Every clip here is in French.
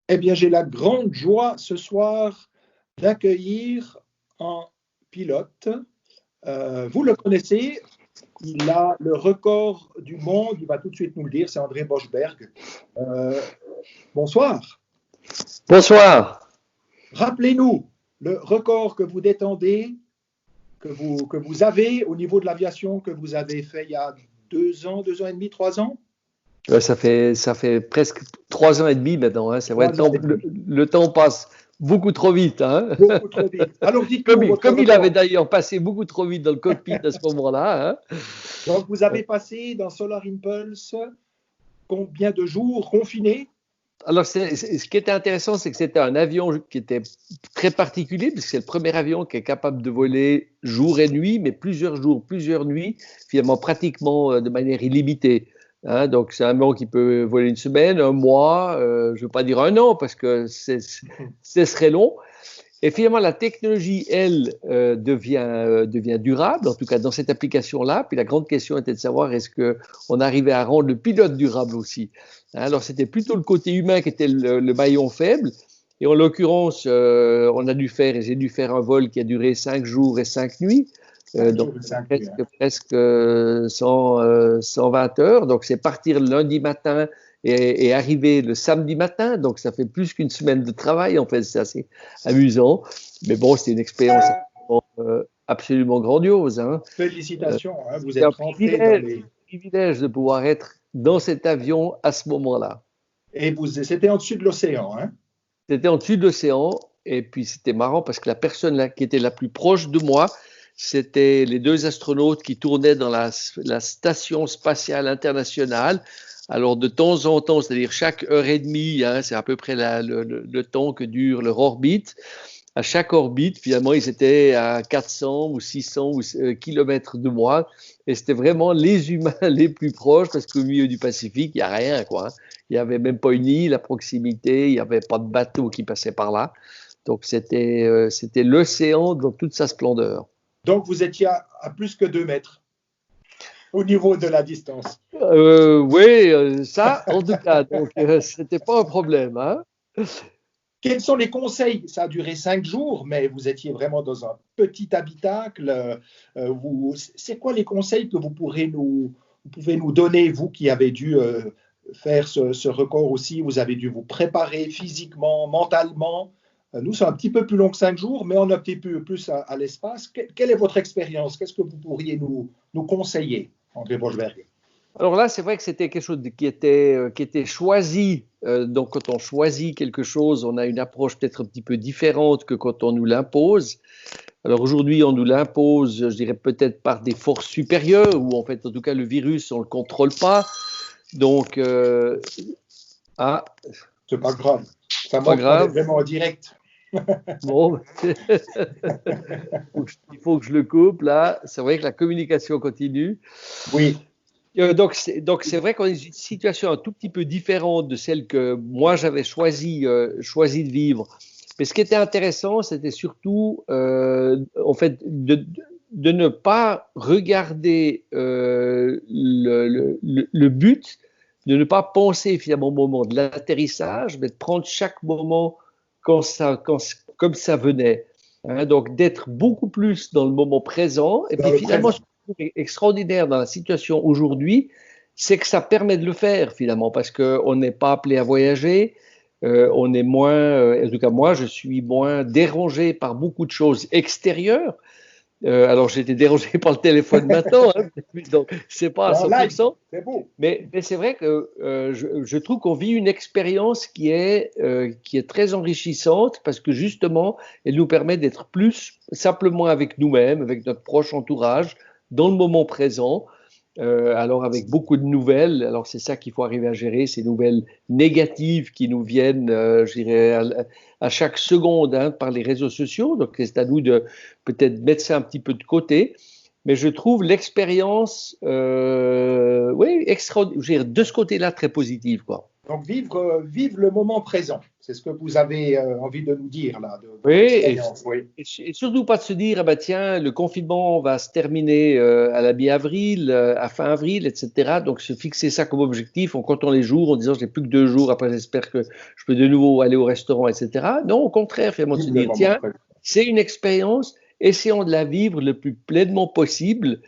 Eh bien, j'ai la grande joie ce soir d'accueillir un pilote. Vous le connaissez, il a le record du monde, il va tout de suite nous le dire, c'est André Boschberg. Euh, Bonsoir. Bonsoir. Rappelez-nous le record que vous détendez, que vous avez au niveau de l'aviation, que vous avez fait il y a 2 ans et demi, 3 ans? Ça fait presque 3 ans et demi maintenant. Hein. C'est vrai, 3 ans et demi. le temps passe beaucoup trop vite. Hein. Beaucoup trop vite. Alors Comme, dites-nous il, votre comme il avait record. d'ailleurs passé beaucoup trop vite dans le cockpit à ce moment-là. Hein. Donc, vous avez passé dans Solar Impulse combien de jours confinés? Alors, ce qui était intéressant, c'est que c'était un avion qui était très particulier, puisque c'est le premier avion qui est capable de voler jour et nuit, mais plusieurs jours, plusieurs nuits, finalement pratiquement de manière illimitée. Hein, donc, c'est un avion qui peut voler une semaine, un mois, je ne veux pas dire un an, parce que ce serait long. Et finalement, la technologie, elle, devient durable, en tout cas dans cette application-là. Puis la grande question était de savoir est-ce qu'on arrivait à rendre le pilote durable aussi. Hein, alors, c'était plutôt le côté humain qui était le maillon faible. Et en l'occurrence, j'ai dû faire un vol qui a duré 5 jours et 5 nuits. 5 Donc, jours et 5 nuits. presque 120 heures. Donc, c'est partir le lundi matin et arriver le samedi matin. Donc, ça fait plus qu'une semaine de travail. En fait, c'est assez amusant. Mais bon, c'était une expérience absolument grandiose. Hein. Félicitations, hein, vous C'était un êtes rentré dans les… privilège de pouvoir être dans cet avion à ce moment-là. Et c'était en dessus de l'océan, hein? C'était en dessus de l'océan. Et puis, c'était marrant parce que la personne là, qui était la plus proche de moi, c'était les 2 astronautes qui tournaient dans la station spatiale internationale. Alors, de temps en temps, c'est-à-dire chaque heure et demie, hein, c'est à peu près le temps que dure leur orbite. À chaque orbite, finalement, ils étaient à 400 ou 600 kilomètres de moi. Et c'était vraiment les humains les plus proches parce qu'au milieu du Pacifique, il n'y a rien, quoi. Il n'y avait même pas une île à proximité, il n'y avait pas de bateau qui passait par là. Donc, c'était l'océan dans toute sa splendeur. Donc, vous étiez à plus que 2 mètres au niveau de la distance. Oui, ça, en tout cas, donc c'était pas un problème. Hein. Quels sont les conseils? Ça a duré 5 jours, mais vous étiez vraiment dans un petit habitacle. C'est quoi les conseils que vous pouvez nous donner, vous qui avez dû faire ce record aussi? Vous avez dû vous préparer physiquement, mentalement. Nous, c'est un petit peu plus long que 5 jours, mais on a un petit peu plus à l'espace. Quelle est votre expérience? Qu'est-ce que vous pourriez nous conseiller, André Boschberg? Alors là, c'est vrai que c'était quelque chose qui était choisi. Donc, quand on choisit quelque chose, on a une approche peut-être un petit peu différente que quand on nous l'impose. Alors aujourd'hui, on nous l'impose, je dirais peut-être par des forces supérieures, ou en fait, en tout cas, le virus, on ne le contrôle pas. Donc, c'est pas grave. Ça pas montre qu'on est grave. vraiment en direct. Bon, il faut que je le coupe là. C'est vrai que la communication continue. Oui. Donc c'est vrai qu'on est dans une situation un tout petit peu différente de celle que moi j'avais choisi de vivre. Mais ce qui était intéressant, c'était surtout en fait de ne pas regarder le but, de ne pas penser finalement au moment de l'atterrissage, mais de prendre chaque moment comme ça venait. Hein, donc d'être beaucoup plus dans le moment présent. Et puis finalement, ce qui est extraordinaire dans la situation aujourd'hui, c'est que ça permet de le faire finalement, parce qu'on n'est pas appelé à voyager. On est moins, en tout cas moi, je suis moins dérangé par beaucoup de choses extérieures. Alors j'ai été dérangé par le téléphone maintenant, hein, donc c'est pas à 100%. C'est beau. Mais c'est vrai que je trouve qu'on vit une expérience qui est très enrichissante parce que justement, elle nous permet d'être plus simplement avec nous-mêmes, avec notre proche entourage, dans le moment présent. Alors avec beaucoup de nouvelles, alors c'est ça qu'il faut arriver à gérer, ces nouvelles négatives qui nous viennent, je dirais, à chaque seconde hein, par les réseaux sociaux. Donc c'est à nous de peut-être mettre ça un petit peu de côté. Mais je trouve l'expérience, oui, de ce côté-là très positive, quoi. Donc, vivre le moment présent, c'est ce que vous avez envie de nous dire là, de Oui, votre expérience. Oui. et surtout pas de se dire, ah bah tiens, le confinement va se terminer à la mi-avril, à fin avril, etc. Donc se fixer ça comme objectif en comptant les jours, en disant j'ai plus que 2 jours, après j'espère que je peux de nouveau aller au restaurant, etc. Non, au contraire, finalement, de se Vivre le dire, moment tiens, présent. c'est une expérience, essayons de la vivre le plus pleinement possible.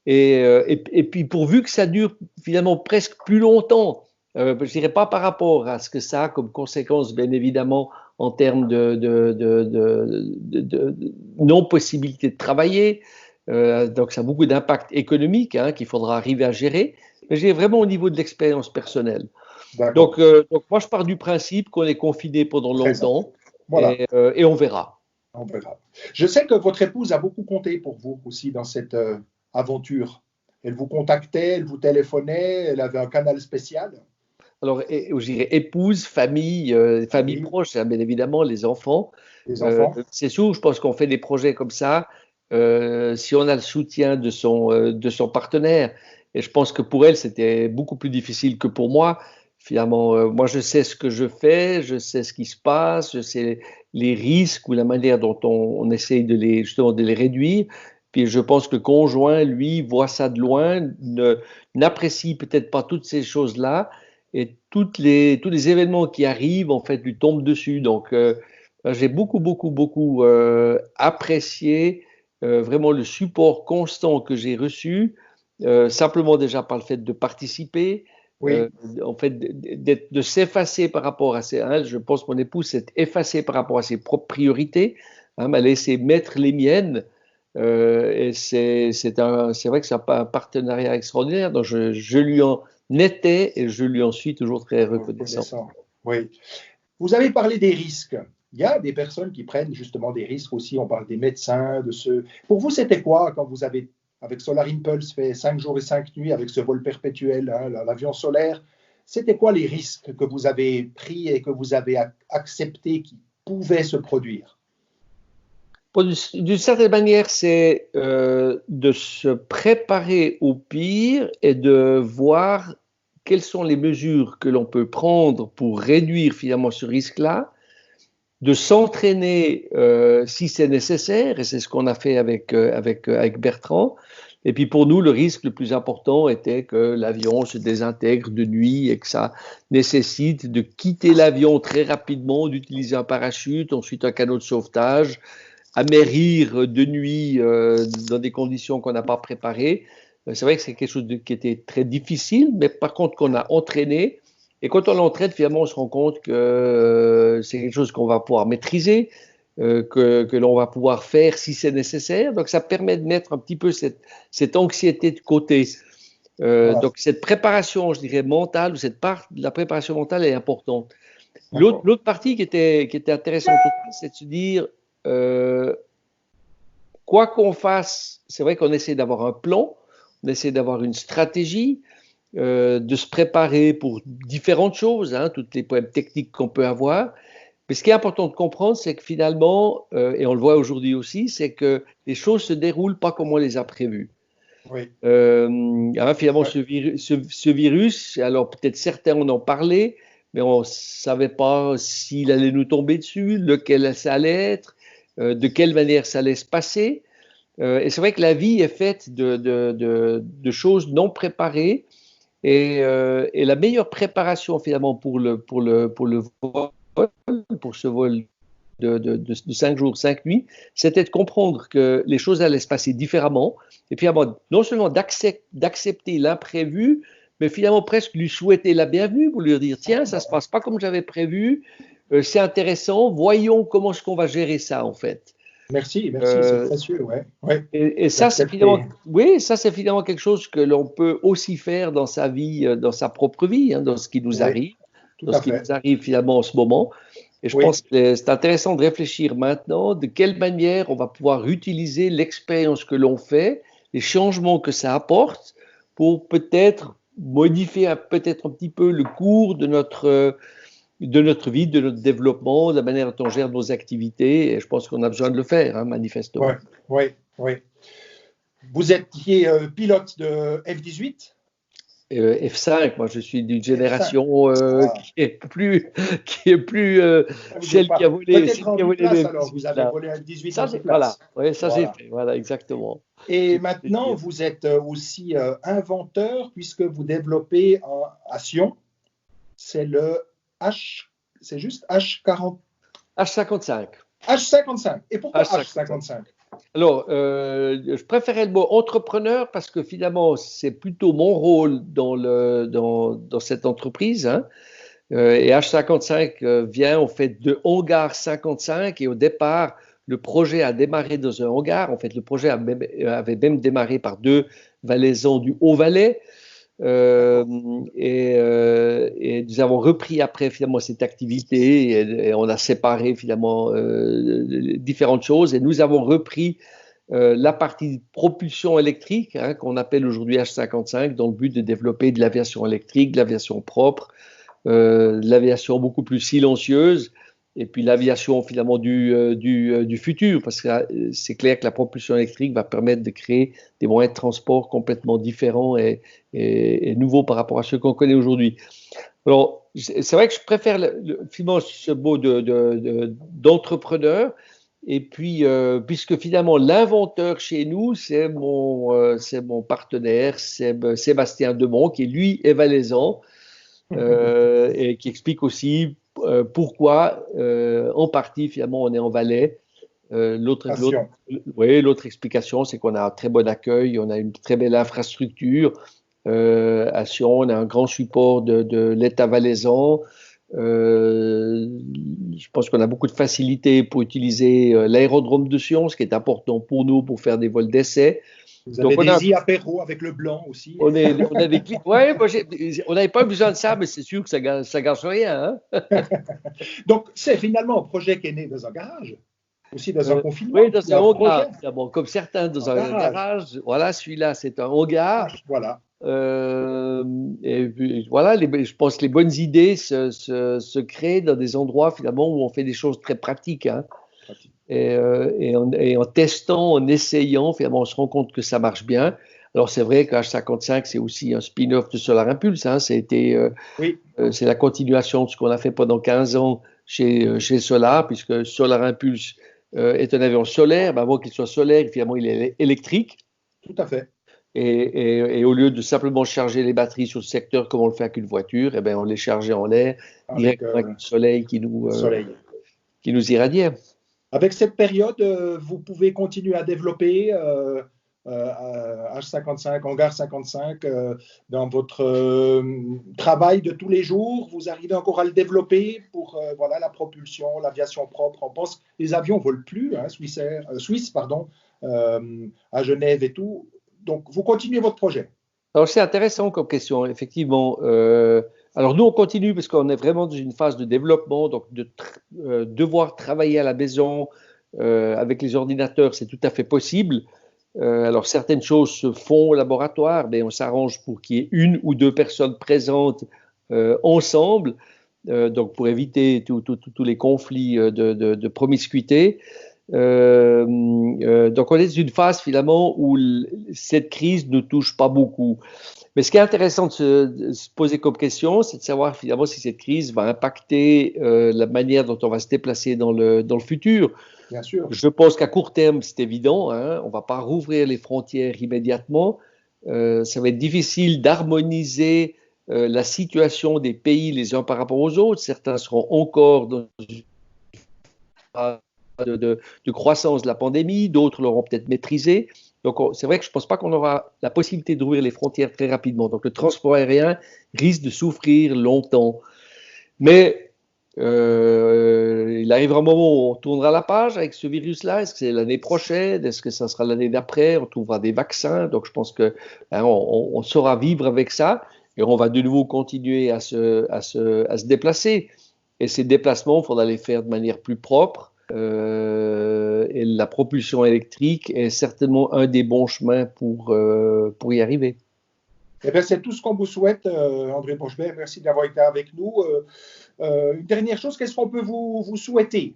Et puis pourvu que ça dure finalement presque plus longtemps, je ne dirais pas par rapport à ce que ça a comme conséquence, bien évidemment, en termes de non-possibilité de travailler. Donc ça a beaucoup d'impact économique qu'il faudra arriver à gérer. Mais j'ai vraiment au niveau de l'expérience personnelle. D'accord. Donc moi, je pars du principe qu'on est confiné pendant Présent. longtemps Voilà. et on verra. On verra. Je sais que votre épouse a beaucoup compté pour vous aussi dans cette aventure. Elle vous contactait, elle vous téléphonait, elle avait un canal spécial. Alors, je dirais épouse, famille, famille Oui, proche, bien évidemment, les enfants. les enfants. C'est sûr, je pense qu'on fait des projets comme ça si on a le soutien de son partenaire. Et je pense que pour elle, c'était beaucoup plus difficile que pour moi. Finalement, moi, je sais ce que je fais, je sais ce qui se passe, je sais les risques ou la manière dont on essaye justement de les réduire. Puis je pense que le conjoint, lui, voit ça de loin, n'apprécie peut-être pas toutes ces choses-là et tous les événements qui arrivent, en fait, lui tombent dessus. Donc, j'ai beaucoup, beaucoup, beaucoup apprécié vraiment le support constant que j'ai reçu, simplement déjà par le fait de participer, Oui, en fait, de s'effacer par rapport à je pense que mon épouse s'est effacée par rapport à ses propres priorités, m'a laissé mettre les miennes. Et c'est vrai que c'est un partenariat extraordinaire. Donc, je lui en étais et je lui en suis toujours très reconnaissant. reconnaissant. Oui. Vous avez parlé des risques. Il y a des personnes qui prennent justement des risques aussi. On parle des médecins, de ceux. Pour vous, c'était quoi quand vous avez, avec Solar Impulse, fait 5 jours et 5 nuits avec ce vol perpétuel, l'avion solaire? C'était quoi les risques que vous avez pris et que vous avez acceptés qui pouvaient se produire? D'une certaine manière, c'est de se préparer au pire et de voir quelles sont les mesures que l'on peut prendre pour réduire finalement ce risque-là, de s'entraîner si c'est nécessaire, et c'est ce qu'on a fait avec Bertrand. Et puis pour nous, le risque le plus important était que l'avion se désintègre de nuit et que ça nécessite de quitter l'avion très rapidement, d'utiliser un parachute, ensuite un canot de sauvetage, amérir de nuit dans des conditions qu'on n'a pas préparées. C'est vrai que c'est quelque chose qui était très difficile, mais par contre qu'on a entraîné. Et quand on l'entraîne, finalement, on se rend compte que c'est quelque chose qu'on va pouvoir maîtriser, que l'on va pouvoir faire si c'est nécessaire. Donc, ça permet de mettre un petit peu cette anxiété de côté. Voilà. Donc, cette préparation, je dirais, mentale, ou cette part de la préparation mentale est importante. L'autre partie qui était intéressante, c'est de se dire, quoi qu'on fasse, c'est vrai qu'on essaie d'avoir un plan, on essaie d'avoir une stratégie, de se préparer pour différentes choses, toutes les problèmes techniques qu'on peut avoir. Mais ce qui est important de comprendre, c'est que finalement, et on le voit aujourd'hui aussi, c'est que les choses se déroulent pas comme on les a prévues. Oui. Finalement, Ouais. ce virus, alors peut-être certains en ont parlé, mais on ne savait pas s'il allait nous tomber dessus, lequel ça allait être, de quelle manière ça allait se passer. Et c'est vrai que la vie est faite de choses non préparées. Et la meilleure préparation finalement pour ce vol de 5 jours, 5 nuits, c'était de comprendre que les choses allaient se passer différemment. Et puis non seulement d'accepter l'imprévu, mais finalement presque lui souhaiter la bienvenue, pour lui dire, tiens, ça ne se passe pas comme j'avais prévu, c'est intéressant, voyons comment est-ce qu'on va gérer ça en fait. Merci, c'est Euh, précieux, ouais. Ouais. et ça, c'est D'accepter. finalement, oui, ça, c'est finalement quelque chose que l'on peut aussi faire dans sa vie, dans sa propre vie, dans ce qui nous Oui, arrive, tout dans à ce qui fait. nous arrive finalement en ce moment. Et je Oui, pense que c'est intéressant de réfléchir maintenant de quelle manière on va pouvoir utiliser l'expérience que l'on fait, les changements que ça apporte, pour peut-être modifier peut-être un petit peu le cours de notre vie, de notre développement, de la manière dont on gère nos activités. Et je pense qu'on a besoin de le faire, oui, manifestement. oui, oui. Vous étiez pilote de F-18? F5. Moi, je suis d'une F5. génération qui est plus Vous êtes celle qui a pas volé, peut-être celle qui a rendu volé place le alors. Vous avez 18 là. volé un 18 Ça, multiplace. voilà, ouais, ça j'ai Voilà. fait, voilà, exactement. Et J'ai maintenant, fait- vous êtes aussi inventeur puisque vous développez à Sion. C'est le H, c'est juste H40, H55. H55. Et pourquoi H55. H55? Alors, je préférais le mot entrepreneur parce que finalement, c'est plutôt mon rôle dans cette entreprise, hein. Et H55 vient en fait de Hangar 55 et au départ, le projet a démarré dans un hangar. En fait, le projet avait même démarré par deux valaisans du Haut-Valais. Euh, et nous avons repris après finalement cette activité et on a séparé finalement différentes choses et nous avons repris la partie propulsion électrique, hein, qu'on appelle aujourd'hui H55 dans le but de développer de l'aviation électrique, de l'aviation propre, de l'aviation beaucoup plus silencieuse et puis l'aviation finalement du futur, parce que c'est clair que la propulsion électrique va permettre de créer des moyens de transport complètement différents et nouveaux par rapport à ceux qu'on connaît aujourd'hui. Alors, c'est vrai que je préfère finalement ce mot d'entrepreneur. Et puis, puisque finalement l'inventeur chez nous, c'est mon partenaire, Sébastien Demont, qui lui est valaisan, et qui explique aussi pourquoi, en partie, finalement, on est en Valais. Passion. Oui, l'autre explication, c'est qu'on a un très bon accueil, on a une très belle infrastructure. À Sion, on a un grand support de l'État valaisan. Je pense qu'on a beaucoup de facilité pour utiliser l'aérodrome de Sion, ce qui est important pour nous pour faire des vols d'essai. Vous Donc, avez des apéros avec le blanc aussi. on a des clics. Ouais, on n'avait pas besoin de ça, mais c'est sûr que ça gâche rien, hein. Donc, c'est finalement un projet qui est né dans un garage, aussi dans un Oui, confinement, dans ou un un projet, hangar. Bon, comme certains dans un un garage. garage. Voilà, celui-là, c'est un hangar. Voilà. Et puis, voilà, je pense que les bonnes idées se créent dans des endroits finalement où on fait des choses très pratiques, hein. Et en testant, en essayant, finalement, on se rend compte que ça marche bien. Alors, c'est vrai que H55, c'est aussi un spin-off de Solar Impulse, hein. Oui, C'est la continuation de ce qu'on a fait pendant 15 ans chez Solar, puisque Solar Impulse est un avion solaire. Ben, avant qu'il soit solaire, finalement, il est électrique. tout à fait. Et au lieu de simplement charger les batteries sur le secteur comme on le fait avec une voiture, eh ben, on les chargeait en l'air Avec directement avec le soleil le soleil. qui nous irradiait. Avec cette période, vous pouvez continuer à développer H55, Hangar 55 dans votre travail de tous les jours. Vous arrivez encore à le développer pour voilà, la propulsion, l'aviation propre. On pense que les avions ne volent plus, hein, Suisse, pardon, à Genève et tout. Donc, vous continuez votre projet. Alors, c'est intéressant comme question, effectivement. Alors, nous, on continue parce qu'on est vraiment dans une phase de développement, donc devoir travailler à la maison avec les ordinateurs, c'est tout à fait possible. Alors, certaines choses se font au laboratoire, mais on s'arrange pour qu'il y ait une ou deux personnes présentes ensemble, donc pour éviter tous les conflits de promiscuité. Donc, on est dans une phase finalement où cette crise ne touche pas beaucoup. Mais ce qui est intéressant de se poser comme question, c'est de savoir finalement si cette crise va impacter la manière dont on va se déplacer dans le futur. Bien sûr. Je pense qu'à court terme, c'est évident, hein, on ne va pas rouvrir les frontières immédiatement. Ça va être difficile d'harmoniser la situation des pays les uns par rapport aux autres. Certains seront encore dans une phase de croissance de la pandémie, d'autres l'auront peut-être maîtrisé. Donc, c'est vrai que je ne pense pas qu'on aura la possibilité d'ouvrir les frontières très rapidement. Donc, le transport aérien risque de souffrir longtemps. Mais il arrivera un moment où on tournera la page avec ce virus-là. Est-ce que c'est l'année prochaine? Est-ce que ça sera l'année d'après? On trouvera des vaccins. Donc, je pense que hein, on saura vivre avec ça et on va de nouveau continuer à se déplacer. Et ces déplacements, il faudra les faire de manière plus propre. Et la propulsion électrique est certainement un des bons chemins pour y arriver. Eh bien, c'est tout ce qu'on vous souhaite, André Boschbert. Merci d'avoir été avec nous. Une dernière chose, qu'est-ce qu'on peut vous souhaiter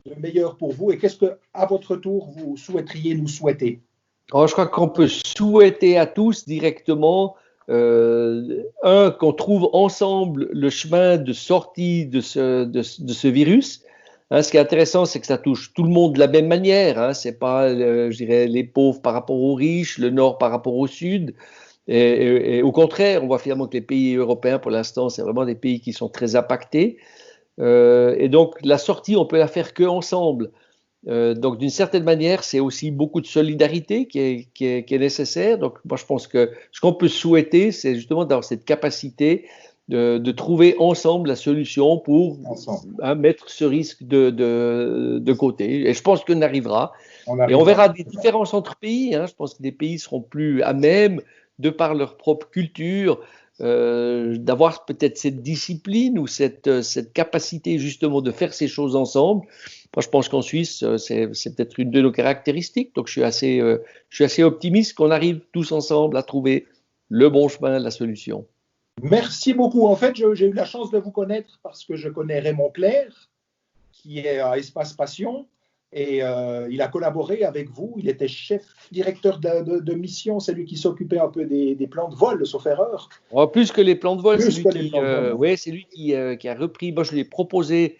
de meilleur pour vous et qu'est-ce que, à votre tour, vous souhaiteriez nous souhaiter? Alors, je crois qu'on peut souhaiter à tous directement qu'on trouve ensemble le chemin de sortie de ce virus. Hein, ce qui est intéressant, c'est que ça touche tout le monde de la même manière. Hein. C'est pas, je dirais, les pauvres par rapport aux riches, le nord par rapport au sud. Et au contraire, on voit finalement que les pays européens, pour l'instant, c'est vraiment des pays qui sont très impactés. Et donc, la sortie, on peut la faire que ensemble. Donc, d'une certaine manière, c'est aussi beaucoup de solidarité qui est nécessaire. Donc, moi, je pense que ce qu'on peut souhaiter, c'est justement d'avoir cette capacité de trouver ensemble la solution pour mettre ce risque de côté. Et je pense qu'on arrivera. Et on verra des différences entre pays. Hein. Je pense que des pays seront plus à même, de par leur propre culture, d'avoir peut-être cette discipline ou cette capacité justement de faire ces choses ensemble. Moi, je pense qu'en Suisse, c'est peut-être une de nos caractéristiques. Donc, je suis assez optimiste qu'on arrive tous ensemble à trouver le bon chemin, la solution. Merci beaucoup. En fait, j'ai eu la chance de vous connaître parce que je connais Raymond Clerc, qui est à Espace Passion, et il a collaboré avec vous. Il était chef directeur de mission, c'est lui qui s'occupait un peu des plans de vol, sauf erreur. Oh, plus que les plans de vol, c'est lui qui a repris. Moi, je lui ai proposé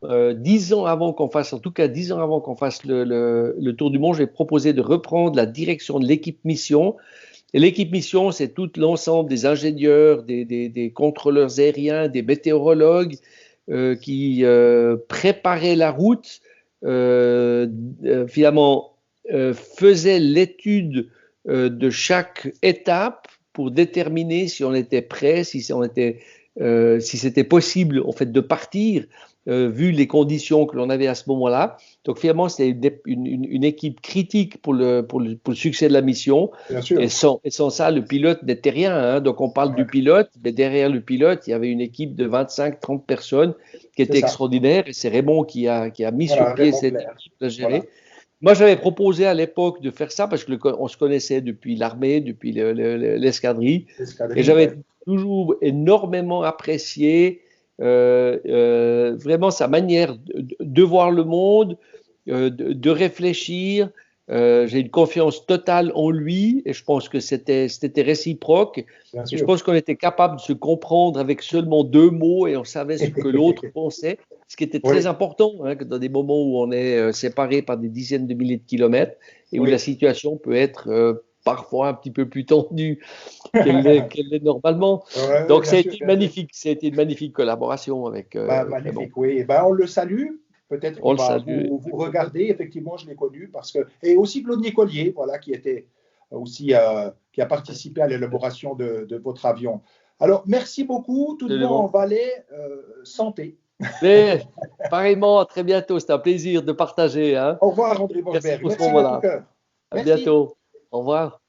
10 ans avant qu'on fasse, en tout cas 10 ans avant qu'on fasse le Tour du Monde, j'ai proposé de reprendre la direction de l'équipe mission. Et l'équipe mission, c'est tout l'ensemble des ingénieurs, des contrôleurs aériens, des météorologues qui préparaient la route, finalement faisaient l'étude de chaque étape pour déterminer si on était prêt, si c'était possible en fait de partir. Vu les conditions que l'on avait à ce moment-là. Donc finalement, c'est une équipe critique pour le succès de la mission. Et sans ça, le pilote n'était rien. Hein. Donc on parle du pilote, mais derrière le pilote, il y avait une équipe de 25-30 personnes qui était extraordinaire. Et c'est Raymond qui a mis sur pied cette équipe à gérer. Voilà. Moi, j'avais proposé à l'époque de faire ça parce qu'on se connaissait depuis l'armée, depuis l'escadrille. Et j'avais toujours énormément apprécié vraiment sa manière de voir le monde, de réfléchir. J'ai une confiance totale en lui et je pense que c'était réciproque. Et je pense qu'on était capable de se comprendre avec seulement 2 mots et on savait ce que l'autre pensait, ce qui était très important, hein, que dans des moments où on est séparés par des dizaines de milliers de kilomètres et où la situation peut être parfois un petit peu plus tendue qu'elle l'est normalement. Donc, ça a été magnifique. Ça a été une magnifique collaboration avec. Magnifique, oui. On le salue. Peut-être qu'on va vous regarder. Effectivement, je l'ai connu parce que et aussi Claude Nicolier, voilà, qui était aussi qui a participé à l'élaboration de votre avion. Alors, merci beaucoup. Tout le monde en Valais. Santé. Mais, pareillement, à très bientôt. C'est un plaisir de partager. Hein. Au revoir, André Boschberg. Merci de tout cœur. À bientôt. Au revoir.